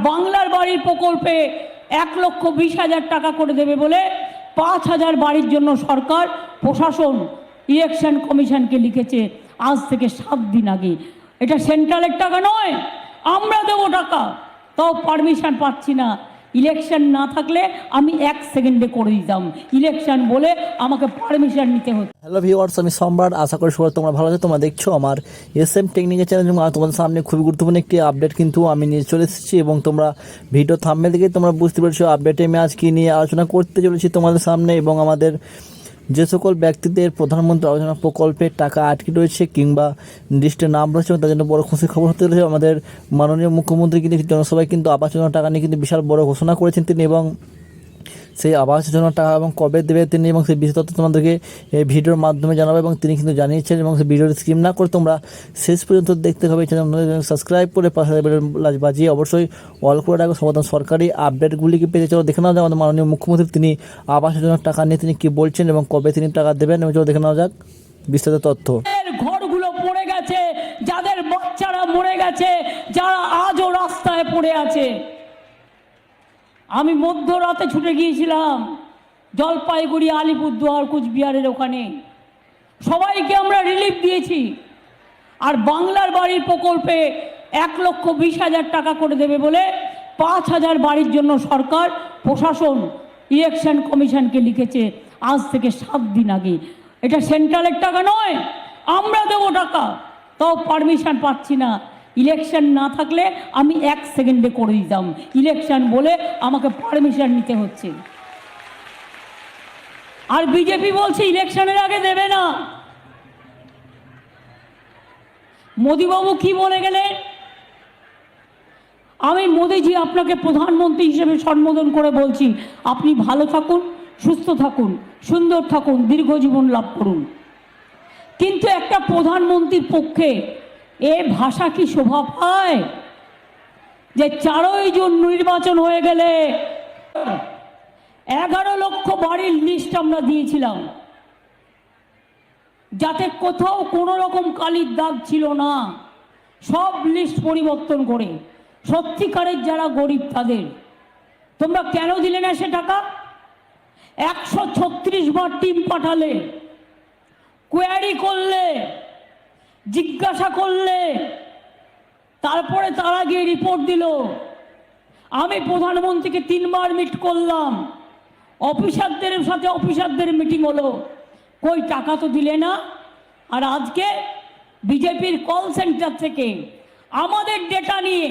বাংলার বাড়ির প্রকল্পে 1,20,000 টাকা করে দেবে বলে 5,000 বাড়ির জন্য সরকার প্রশাসন ইলেকশন কমিশনকে লিখেছে আজ থেকে 7 দিন আগে। এটা সেন্ট্রালের টাকা নয়, আমরা দেবো টাকা, তাও পারমিশন পাচ্ছি না। ইলেকশন না থাকলে আমি 1 সেকেন্ডে করে দিতাম, ইলেকশন বলে আমাকে পারমিশন নিতে হতো। হ্যালো ভিউয়ার্স, আমি সম্রাট। আশা করি সবাই তোমরা ভালো আছো। তোমরা দেখছো আমার SM টেকনিক্যাল চ্যানেল। তোমাদের সামনে খুবই গুরুত্বপূর্ণ একটি আপডেট কিন্তু আমি নিয়ে চলে এসেছি এবং তোমরা ভিডিও থাম্বনেল থেকে তোমরা বুঝতে পেরেছো আপডেটে আমি আজ কী নিয়ে আলোচনা করতে চলেছি তোমাদের সামনে। এবং আমাদের যে সকল ব্যক্তিদের প্রধানমন্ত্রী আলোচনা প্রকল্পের টাকা আটকে রয়েছে কিংবা লিস্টে নাম রয়েছে, তার জন্য বড় খুশির খবর হতে চলেছে। আমাদের মাননীয় মুখ্যমন্ত্রী কিন্তু জনসভায় কিন্তু আবাস যোজনা টাকা নিয়ে কিন্তু বিশাল বড় ঘোষণা করেছেন তিনি, এবং সেই আবাস যোজনা টাকা এবং কবে দেবে তিনি এবং সেই বিস্তারিত তোমাদেরকে এই ভিডিওর মাধ্যমে জানাবো। এবং তিনি কিন্তু জানিয়েছেন, এবং সেই ভিডিওটি স্কিপ না করে তোমরা শেষ পর্যন্ত দেখতে হবে। চ্যানেল সাবস্ক্রাইব করে পাশে বাজিয়ে অবশ্যই অল করে রাখো সমাধান সরকারি আপডেটগুলিকে পেতে। চলো দেখে নেওয়া যাক আমাদের মাননীয় মুখ্যমন্ত্রী তিনি আবাস যোজনার টাকা নিয়ে তিনি কী বলছেন এবং কবে তিনি টাকা দেবেন, এবং চলো দেখে নেওয়া যাক বিস্তারিত তথ্য। ঘরগুলো পড়ে গেছে, যাদের বাচ্চারা মরে গেছে, যারা আজও রাস্তায় পড়ে আছে। আমি মধ্যরাতে ছুটে গিয়েছিলাম জলপাইগুড়ি, আলিপুরদুয়ার, কুচবিহারের ওখানে, সবাইকে আমরা রিলিফ দিয়েছি। আর বাংলার বাড়ির প্রকল্পে 1,20,000 টাকা করে দেবে বলে 5,000 বাড়ির জন্য সরকার প্রশাসন ইলেকশন কমিশনকে লিখেছে আজ থেকে 7 দিন আগে। এটা সেন্ট্রালের টাকা নয়, আমরা দেবো টাকা, তাও পারমিশন পাচ্ছি না। ইলেকশন না থাকলে আমি 1 সেকেন্ডে করে দিতাম, ইলেকশন বলে আমাকে পারমিশন নিতে হচ্ছে। আর বিজেপি বলছে ইলেকশনের আগে দেবে না। মোদিবাবু কি বলে গেলেন? আমি মোদিজি আপনাকে প্রধানমন্ত্রী হিসেবে সম্বোধন করে বলছি, আপনি ভালো থাকুন, সুস্থ থাকুন, সুন্দর থাকুন, দীর্ঘজীবন লাভ করুন। কিন্তু একটা প্রধানমন্ত্রীর পক্ষে এ ভাষা কি শোভা পায় যে 4ই জুন নির্বাচন হয়ে গেলে 11 লক্ষ বাড়ির লিস্ট আমরা দিয়েছিলাম, যাতে কোথাও কোনো রকম কালির দাগ ছিল না, সব লিস্ট পরিবর্তন করে সত্যিকারের যারা গরিব তাদের। তোমরা কেন দিলে না সে টাকা? 136 বার টিম পাঠালে, কোয়ারি করলে, জিজ্ঞাসা করলে, তারপরে তারা গিয়ে রিপোর্ট দিল। আমি প্রধানমন্ত্রীকে 3 বার মিট করলাম, অফিসারদের সাথে অফিসারদের মিটিং হলো, কই টাকা তো দিলে না। আর আজকে বিজেপির কল সেন্টার থেকে আমাদের ডেটা নিয়ে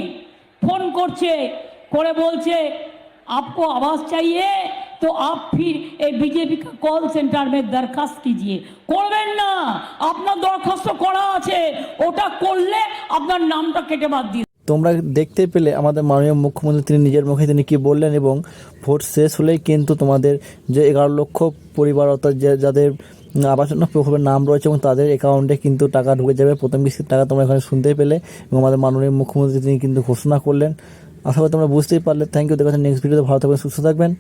ফোন করছে, করে বলছে आपको आवास चाहिए तो आप फिर ये बीजेपी का कॉल सेंटर में दरखास्त कीजिए। করবেন না, আপনার দরখাস্ত করা আছে, ওটা করলে আপনার নামটা কেটে বাদ দিয়ে। তোমরা দেখতে পেলে আমাদের মাননীয় মুখ্যমন্ত্রী তিনি নিজের মুখে তিনি কী বললেন। এবং ভোট শেষ হলেই কিন্তু তোমাদের যে 11 লক্ষ পরিবার অর্থাৎ যাদের আবাস যোজনা প্রকল্পের নাম রয়েছে এবং তাদের অ্যাকাউন্টে কিন্তু টাকা ঢুকে যাবে, প্রথম কিস্তির টাকা তোমরা এখানে শুনতে পেলে। এবং আমাদের মাননীয় মুখ্যমন্ত্রী তিনি কিন্তু ঘোষণা করলেন। আশা করি তোমরা বুঝতেই পারলে। Thank you. দেখা হচ্ছে নেক্সট ভিডিওতে। ভালো থাকবেন, সুস্থ থাকবেন।